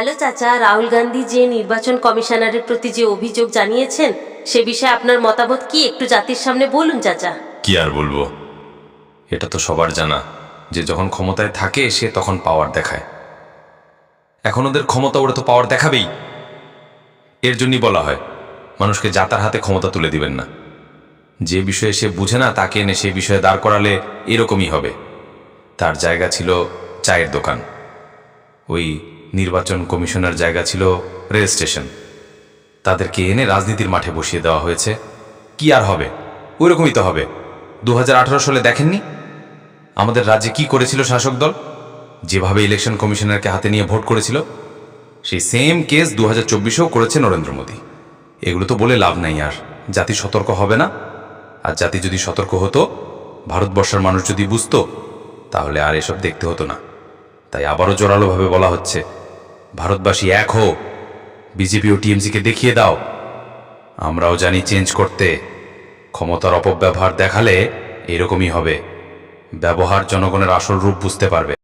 Hello চাচা, রাহুল গান্ধী যে নির্বাচন কমিশনারের প্রতি যে অভিযোগ জানিয়েছেন সে বিষয়ে আপনার মতামত কি একটু জাতির সামনে বলুন চাচা। কি আর বলবো, এটা তো সবার জানা যে যখন ক্ষমতায় থাকে সে তখন পাওয়ার দেখায়। এখন ওদের ক্ষমতা, ওরা তো পাওয়ার দেখাবেই। এর জন্যই বলা হয় মানুষকে যাতার হাতে ক্ষমতা তুলে দিবেন না। যে বিষয়ে সে বুঝে না তাকে এনে সেই বিষয়ে দাঁড় করালে এরকমই হবে। তার জায়গা ছিল চায়ের দোকান, ওই নির্বাচন কমিশনার জায়গা ছিল রেল স্টেশন। তাদেরকে এনে রাজনীতির মাঠে বসিয়ে দেওয়া হয়েছে। কি আর হবে, ওই রকমই তো হবে। 2018 সালে দেখেননি আমাদের রাজ্যে কি করেছিল শাসক দল? যেভাবে ইলেকশন কমিশনারকে হাতে নিয়ে ভোট করেছিল, সেই সেম কেস 2024-এও করেছে নরেন্দ্র মোদী। এগুলো তো বলে লাভ নাই। আর জাতি সতর্ক হবে না? আর জাতি যদি সতর্ক হতো, ভারতবর্ষের মানুষ যদি বুঝতো, তাহলে আর এসব দেখতে হতো না। তাই আবারও জোরালোভাবে বলা হচ্ছে, ভারতবাসী এক হো, বিজেপি ও টিএমসিকে দেখিয়ে দাও। আমরাও জানি চেঞ্জ করতে। ক্ষমতার অপব্যবহার দেখালে এরকমই হবে। ব্যবহার জনগণের আসল রূপ বুঝতে পারবে।